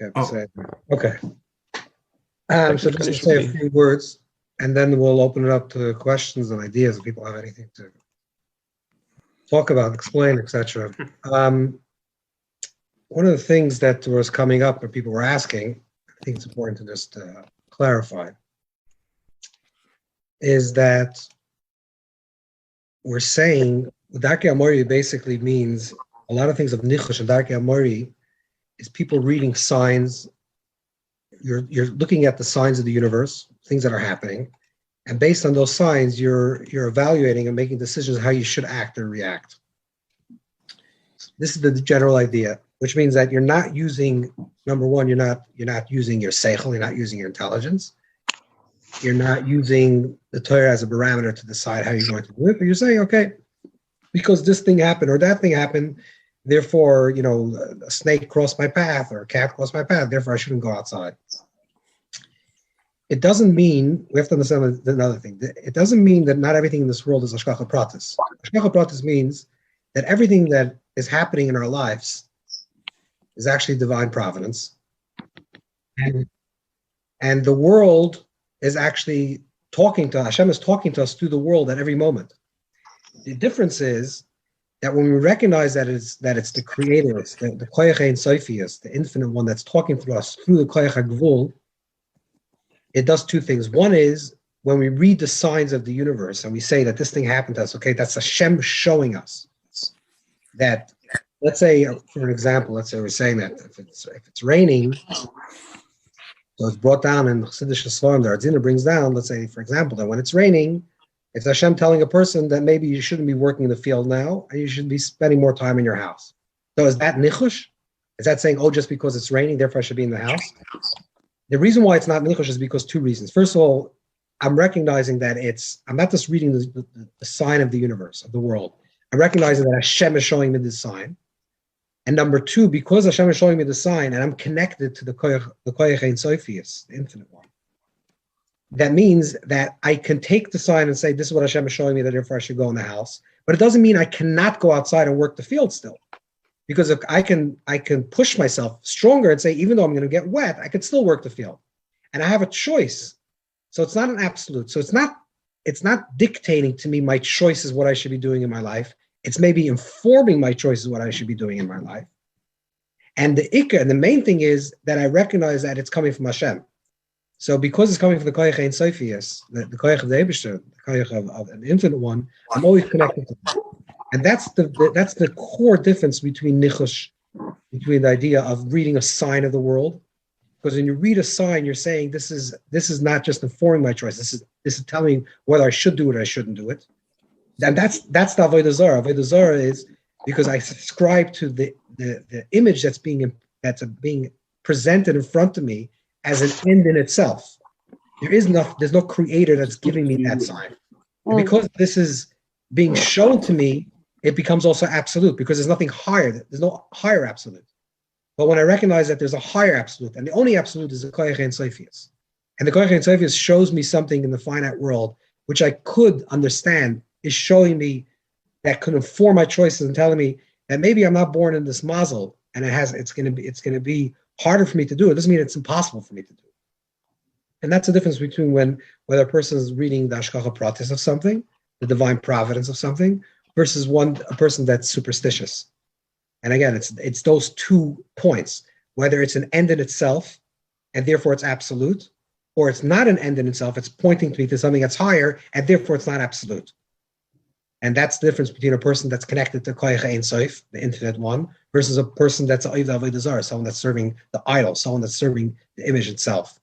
Okay. So just say a few words, and then we'll open it up to questions and ideas if people have anything to talk about, explain, etc. One of the things that was coming up and people were asking, I think it's important to just clarify, is that we're saying Darchei Emori basically means a lot of things of Nichush and Darchei Emori is people reading signs. You're looking at the signs of the universe, things that are happening, and based on those signs, you're evaluating and making decisions how you should act or react. This is the general idea, which means that you're not using, number one, you're not using your seichel, you're not using your intelligence, you're not using the Torah as a parameter to decide how you're going to do it, but you're saying, okay, because this thing happened or that thing happened, therefore, a snake crossed my path or a cat crossed my path, therefore I shouldn't go outside. It doesn't mean, we have to understand another thing, it doesn't mean that not everything in this world is Hashgacha Pratis. Hashgacha Pratis means that everything that is happening in our lives is actually divine providence. And the world is actually Hashem is talking to us through the world at every moment. The difference is that when we recognize that it's the Creator, it's the Koyach Ein Sofius, the infinite one that's talking to us through the Koyach HaGvul, it does two things. One is when we read the signs of the universe and we say that this thing happened to us, okay, that's Hashem showing us that. Let's say, for an example, we're saying that if it's raining, so it's brought down in Chassidish Svarim, the Ardzina brings down, let's say, for example, that when it's raining, it's Hashem telling a person that maybe you shouldn't be working in the field now, and you should be spending more time in your house. So is that nichush? Is that saying, oh, just because it's raining, therefore I should be in the house? The reason why it's not nichush is because two reasons. First of all, I'm recognizing that I'm not just reading the sign of the universe, of the world. I'm recognizing that Hashem is showing me this sign. And number two, because Hashem is showing me the sign and I'm connected to the Koyach Ein Sofius, the infinite one, that means that I can take the sign and say, this is what Hashem is showing me, that therefore I should go in the house. But it doesn't mean I cannot go outside and work the field still. Because I can push myself stronger and say, even though I'm going to get wet, I can still work the field. And I have a choice. So it's not an absolute. So it's not dictating to me my choices, what I should be doing in my life. It's maybe informing my choices what I should be doing in my life. And the main thing is that I recognize that it's coming from Hashem. So because it's coming from the Koyach Ein Sofius, the Koyach of the Eibishter, the Koyach of an infinite one, I'm always connected to that. And that's the core difference between nichush, between the idea of reading a sign of the world. Because when you read a sign, you're saying this is not just informing my choice. This is telling me whether I should do it or I shouldn't do it. And that's the Avodah Zarah. Avodah Zarah is because I subscribe to the image that's being presented in front of me as an end in itself. There's no creator that's giving me that sign. And because this is being shown to me, it becomes also absolute because there's nothing higher. There's no higher absolute. But when I recognize that there's a higher absolute, and the only absolute is the Koyach Ein Sofius, and the Koyach Ein Sofius shows me something in the finite world which I could understand, is showing me that could inform my choices and telling me that maybe I'm not born in this mazel and it's going to be harder for me to do. It doesn't mean it's impossible for me to do. And that's the difference between whether a person is reading the Hashgacha Pratis of something, the divine providence of something, versus a person that's superstitious. And again, it's those 2 points, whether it's an end in itself and therefore it's absolute, or it's not an end in itself, it's pointing to something that's higher and therefore it's not absolute. And that's the difference between a person that's connected to Koyach Ein Sof, the infinite one, versus a person that's Avodah Zarah, someone that's serving the idol, someone that's serving the image itself.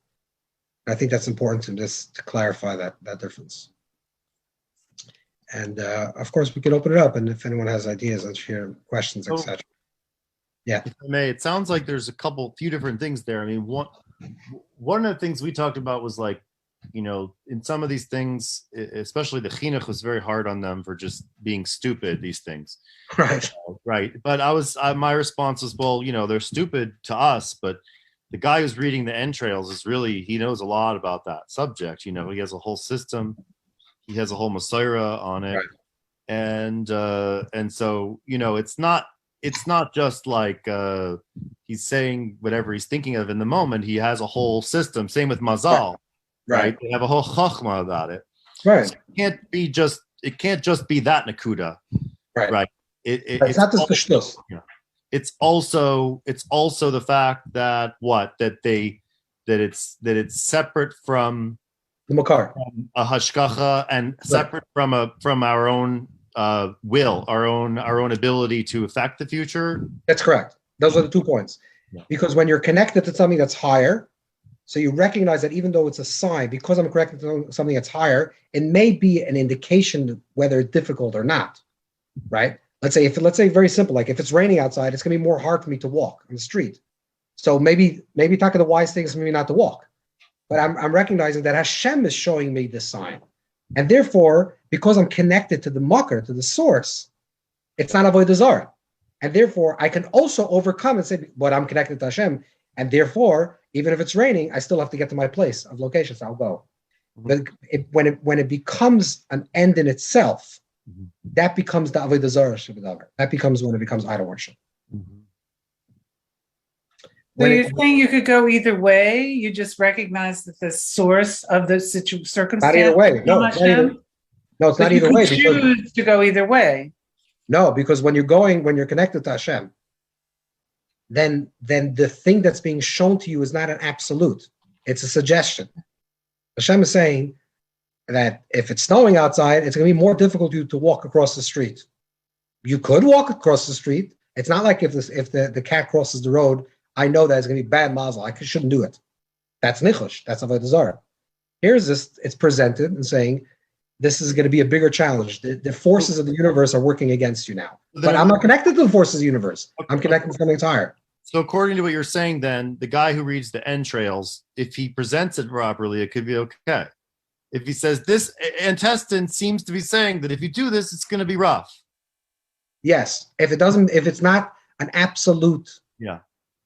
And I think that's important to clarify that difference. And of course, we can open it up, and if anyone has ideas, let's share questions, etc. Yeah. If I may, it sounds like there's few different things there. I mean, one of the things we talked about was like, in some of these things, especially the chinuch was very hard on them for just being stupid, these things. Right. Right. But my response was, well, they're stupid to us, but the guy who's reading the entrails he knows a lot about that subject. He has a whole system. He has a whole Masorah on it. Right. And so, it's not it's not just like he's saying whatever he's thinking of in the moment. He has a whole system. Same with Mazal, right? They have a whole chachma about it. Right. So it can't just be that Nakuda. Right. It's not just the shtus. It's also the fact that it's separate from the makar, a hashgacha, and separate from our own will, our own ability to affect the future. That's correct. Those are the 2 points. Yeah. Because when you're connected to something that's higher, so you recognize that even though it's a sign, because I'm connected to something that's higher, it may be an indication whether it's difficult or not, right? Let's say very simple, like if it's raining outside, it's going to be more hard for me to walk on the street. So maybe talking the wise things for me not to walk. But I'm recognizing that Hashem is showing me this sign. And therefore, because I'm connected to the makar, to the source, it's not avodah zarah. And therefore, I can also overcome and say, but I'm connected to Hashem. And therefore, even if it's raining, I still have to get to my place of location, so I'll go. But when it becomes an end in itself, that becomes the avodah zarah. That becomes when it becomes idol worship. So you're saying you could go either way? You just recognize that the source of the circumstance. Not either way. No, it's not either way. You choose to go either way. No, because when you're connected to Hashem, then the thing that's being shown to you is not an absolute. It's a suggestion. Hashem is saying that if it's snowing outside, it's going to be more difficult for you to walk across the street. You could walk across the street. It's not like if the cat crosses the road, I know that it's going to be bad mazel. I shouldn't do it. That's nichush. That's avodah zarah. Here's this. It's presented and saying, this is going to be a bigger challenge. The forces of the universe are working against you now. But I'm not connected to the forces of the universe. I'm connected to something that's higher. So according to what you're saying, then, the guy who reads the entrails, if he presents it properly, it could be okay. If he says this intestine seems to be saying that if you do this, it's going to be rough. Yes. If it's not an absolute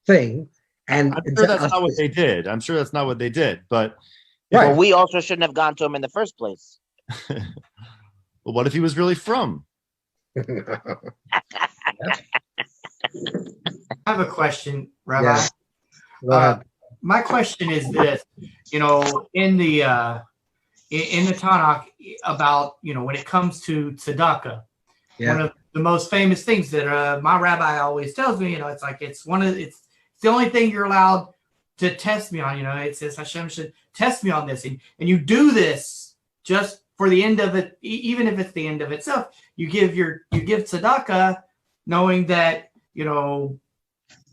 thing. And I'm sure that's not what they did. But well, we also shouldn't have gone to him in the first place. Well, what if he was really from? I have a question, Rabbi. Yeah. My question is this: in the Tanakh about when it comes to tzedakah, one of the most famous things that my rabbi always tells me, it's the only thing you're allowed to test me on. It says Hashem should test me on this, and you do this just for the end of it, even if it's the end of itself. You give tzedakah, knowing that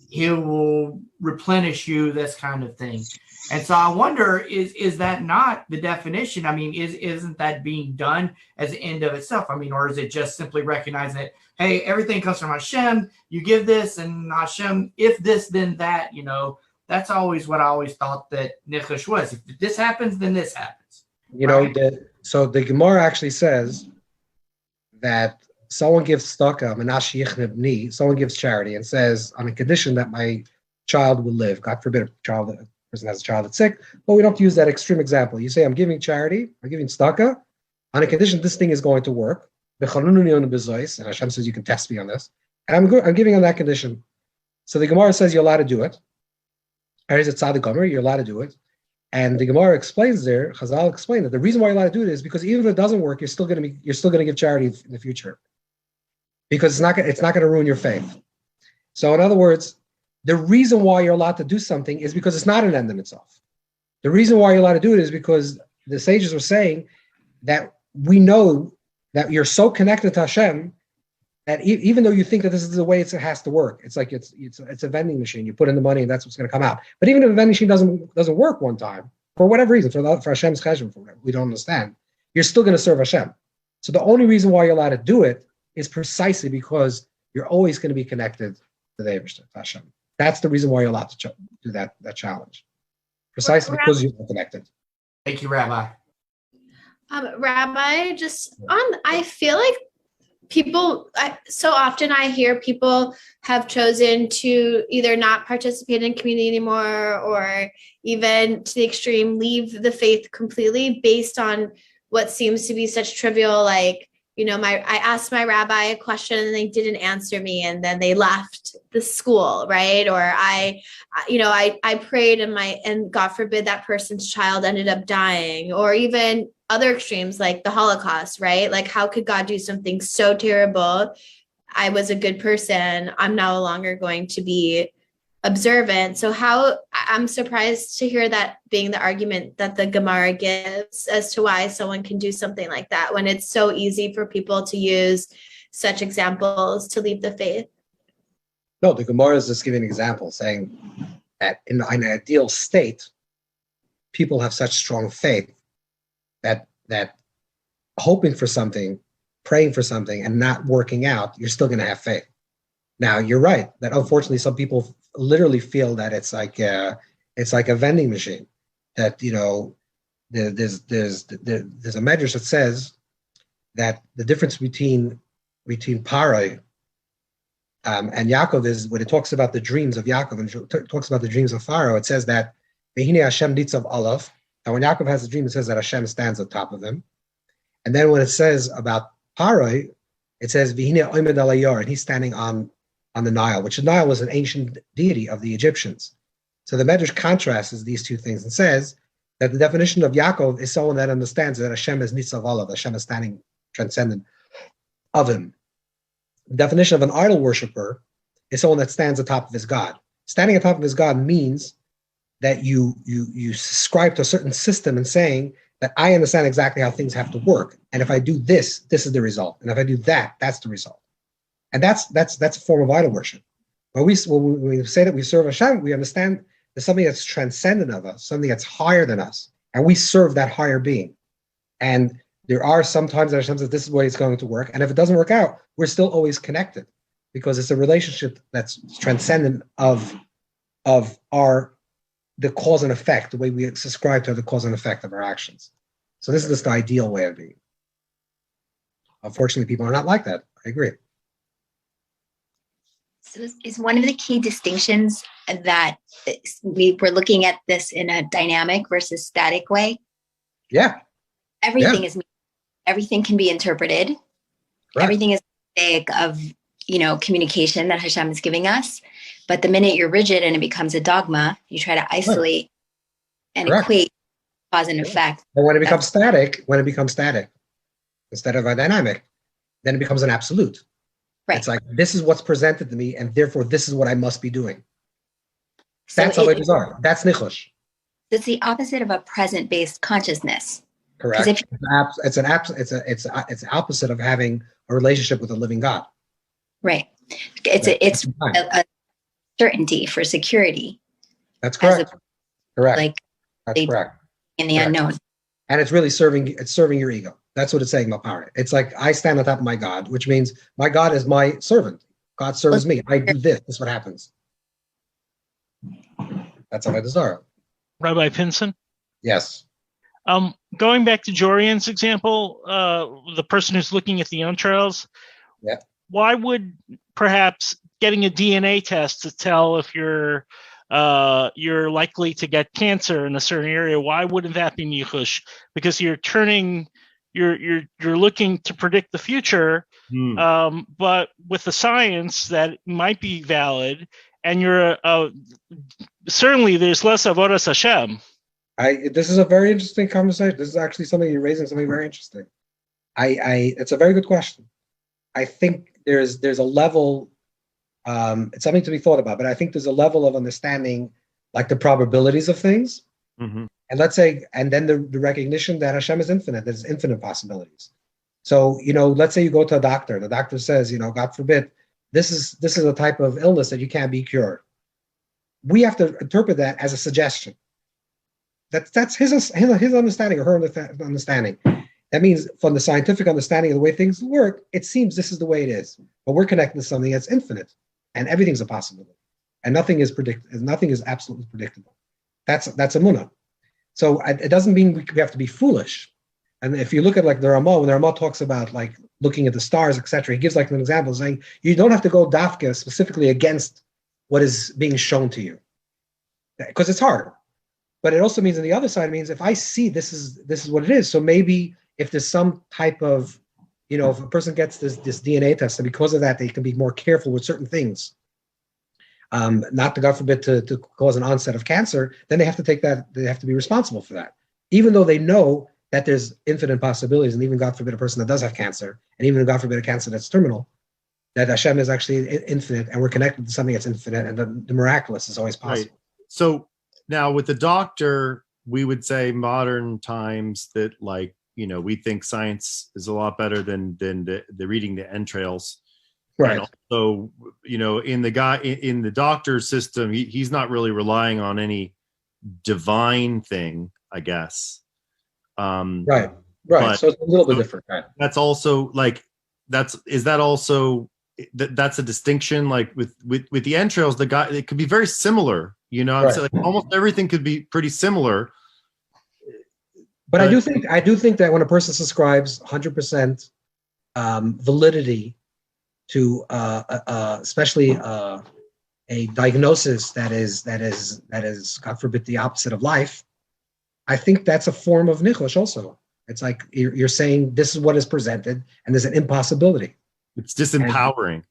He will replenish you, this kind of thing. And so I wonder, is that not the definition? I mean, isn't that being done as the end of itself? I mean, or is it just simply recognize that, hey, everything comes from Hashem, you give this, and Hashem, if this, then that, that's always what I always thought that Nichush was. If this happens, then this happens. So the Gemara actually says that someone gives tzedakah, someone gives charity and says, on a condition that my child will live. God forbid a person has a child that's sick, but we don't have to use that extreme example. You say, I'm giving charity, I'm giving tzedakah, on a condition this thing is going to work. And Hashem says, you can test me on this. And I'm giving on that condition. So the Gemara says you're allowed to do it. Or is it tzaddik gomer? You're allowed to do it. And the Gemara explains there, Chazal explained that the reason why you're allowed to do it is because even if it doesn't work, you're still going to give charity in the future. Because it's not going to ruin your faith. So in other words, the reason why you're allowed to do something is because it's not an end in itself. The reason why you're allowed to do it is because the sages were saying that we know that you're so connected to Hashem that even though you think that this is the way it has to work, it's like it's a vending machine. You put in the money and that's what's going to come out. But even if a vending machine doesn't work one time, for whatever reason, for Hashem's chesed, for whatever we don't understand, you're still going to serve Hashem. So the only reason why you're allowed to do it is precisely because you're always going to be connected to the Eibishter, Hashem. That's the reason why you're allowed to do that challenge. Precisely because you're connected. Thank you, Rabbi. Rabbi, I feel like so often I hear people have chosen to either not participate in community anymore or even to the extreme leave the faith completely based on what seems to be such trivial, like, I asked my rabbi a question and they didn't answer me, and then they left the school, right? Or I prayed and God forbid that person's child ended up dying, or even other extremes like the Holocaust, right? Like, how could God do something so terrible? I was a good person. I'm no longer going to be observant. So I'm surprised to hear that being the argument that the Gemara gives as to why someone can do something like that when it's so easy for people to use such examples to leave the faith. No, the Gemara is just giving an example, saying that in an ideal state, people have such strong faith that hoping for something, praying for something, and not working out, you're still going to have faith. Now, you're right that unfortunately some people literally feel that it's like a vending machine. That there's a medrash that says that the difference between Parai and Yaakov is when it talks about the dreams of Yaakov and it talks about the dreams of Pharaoh. It says that Vehine Hashem nitzav alav. And when Yaakov has a dream, it says that Hashem stands on top of him. And then when it says about Parai, it says Vehine oimed al hayar, and he's standing on the Nile, which the Nile was an ancient deity of the Egyptians. So the Medrash contrasts these two things and says that the definition of Yaakov is someone that understands that Hashem is nitzav alav, Hashem is standing transcendent of him. The definition of an idol worshiper is someone that stands atop of his God. Standing atop of his God means that you subscribe to a certain system and saying that I understand exactly how things have to work. And if I do this, this is the result. And if I do that, that's the result. And that's a form of idol worship. When we say that we serve Hashem, we understand there's something that's transcendent of us, something that's higher than us, and we serve that higher being. And there are sometimes that Hashem says this is the way it's going to work, and if it doesn't work out, we're still always connected because it's a relationship that's transcendent of the cause and effect, the way we subscribe to the cause and effect of our actions. So this is just the ideal way of being. Unfortunately, people are not like that. I agree. So is one of the key distinctions that we were looking at this in a dynamic versus static way? Yeah. Everything can be interpreted. Right. Everything is of communication that Hashem is giving us. But the minute you're rigid and it becomes a dogma, you try to isolate and equate cause and effect. And when it becomes static, instead of a dynamic, then it becomes an absolute. Right. It's like, this is what's presented to me, and therefore this is what I must be doing. That's how it is. That's nichush. It's the opposite of a present-based consciousness. Correct. It's the opposite of having a relationship with a living God. Right. It's a certainty for security. That's correct. Correct. That's correct. In the unknown. And it's really serving your ego. That's what it's saying about power. It's like I stand on top of my God, which means my God is my servant. God serves me. I do this. This is what happens. That's how I desire. Rabbi Pinson? Yes. Going back to Jorian's example, the person who's looking at the entrails, why would perhaps getting a DNA test to tell if you're likely to get cancer in a certain area, why wouldn't that be nichush? Because you're looking to predict the future, but with the science that might be valid, and you're certainly there's less avodas Hashem. This is a very interesting conversation. This is actually something you're raising, something very interesting. It's a very good question. I think there's a level. It's something to be thought about, but I think there's a level of understanding, like the probabilities of things, and let's say, and then the recognition that Hashem is infinite. There's infinite possibilities. So let's say you go to a doctor. The doctor says, God forbid, this is a type of illness that you can't be cured. We have to interpret that as a suggestion. That's his understanding or her understanding. That means from the scientific understanding of the way things work, it seems this is the way it is. But we're connected to something that's infinite, and everything's a possibility, and nothing is absolutely predictable. That's emunah. So it doesn't mean we have to be foolish. And if you look at like the Ramah, when the Ramah talks about like looking at the stars, etc., he gives like an example saying you don't have to go dafka specifically against what is being shown to you, because it's hard. But it also means on the other side means if I see this is what it is. So maybe if there's some type of if a person gets this DNA test, and because of that, they can be more careful with certain things, not to, God forbid, to cause an onset of cancer, then they have to take that, they have to be responsible for that. Even though they know that there's infinite possibilities, and even, God forbid, a person that does have cancer, and even, God forbid, a cancer that's terminal, that Hashem is actually infinite, and we're connected to something that's infinite, and the miraculous is always possible. Right. So now with the doctor, we would say modern times that, like, we think science is a lot better than the reading the entrails. Right. And also, in the doctor's system, he's not really relying on any divine thing, I guess. Right. So it's a little bit different. Right. That's also that's a distinction. Like with the entrails, it could be very similar. Right. So almost everything could be pretty similar. But I do think that when a person subscribes 100% validity to especially a diagnosis that is God forbid the opposite of life, I think that's a form of nichush also. It's like you're saying this is what is presented, and there's an impossibility. It's disempowering.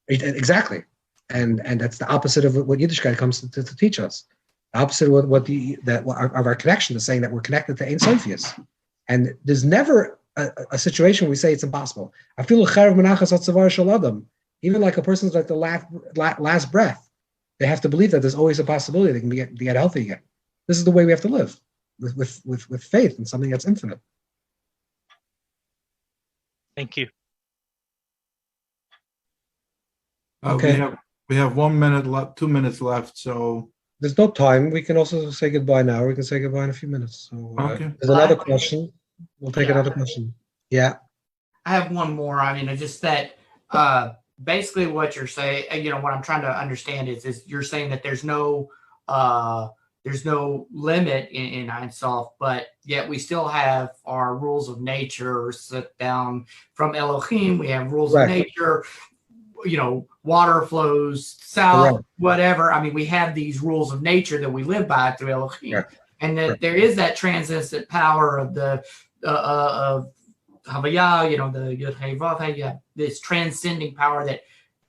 Exactly, and that's the opposite of what Yiddishkeit comes to teach us. The opposite of of our connection is saying that we're connected to Ein Sofius, and there's never a situation where we say it's impossible. I feel even like a person's like the last breath, they have to believe that there's always a possibility they can get healthy again. This is the way we have to live with faith in something that's infinite. Thank you. Okay, we have 1 minute left, 2 minutes left, so there's no time. We can also say goodbye now. We can say goodbye in a few minutes. So okay. There's another question. We'll take another question. Yeah. I have one more. I mean, it's just that basically what you're saying, what I'm trying to understand is you're saying that there's no limit in Ein Sof, but yet we still have our rules of nature set down from Elohim. We have rules of nature, water flows south, whatever. I mean, we have these rules of nature that we live by through Elohim. And that there is that transcendent power of the of Havaya, the Yud Hey Vav Hey, this transcending power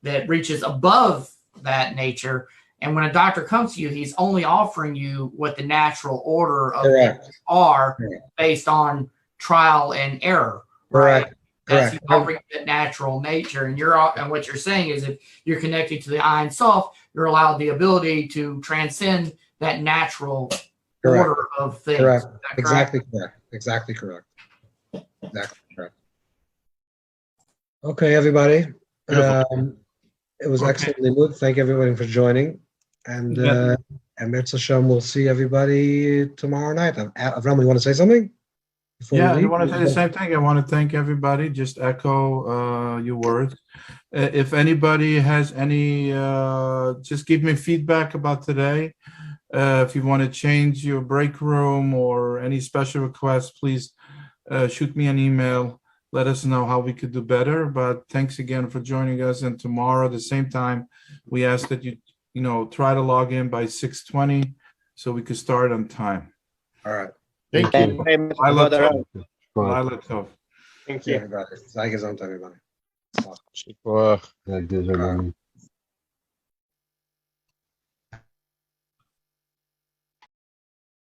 that reaches above that nature. And when a doctor comes to you, he's only offering you what the natural order of things are based on trial and error, right? That's he's offering that natural nature. And what you're saying is, if you're connected to the Ein Sof, you're allowed the ability to transcend that natural order of things. Correct. Exactly correct. Exactly correct. Okay, everybody. It was excellently good. Thank everybody for joining. And Mirza Hashem, we'll see everybody tomorrow night. Avram, you want to say something? I want to say the same thing. I want to thank everybody. Just echo your words. If anybody has any, just give me feedback about today. If you want to change your break room or any special requests, please shoot me an email. Let us know how we could do better. But thanks again for joining us. And tomorrow at the same time, we ask that you try to log in by 6:20 so we could start on time. All right. Thank you. Thank you. Everybody.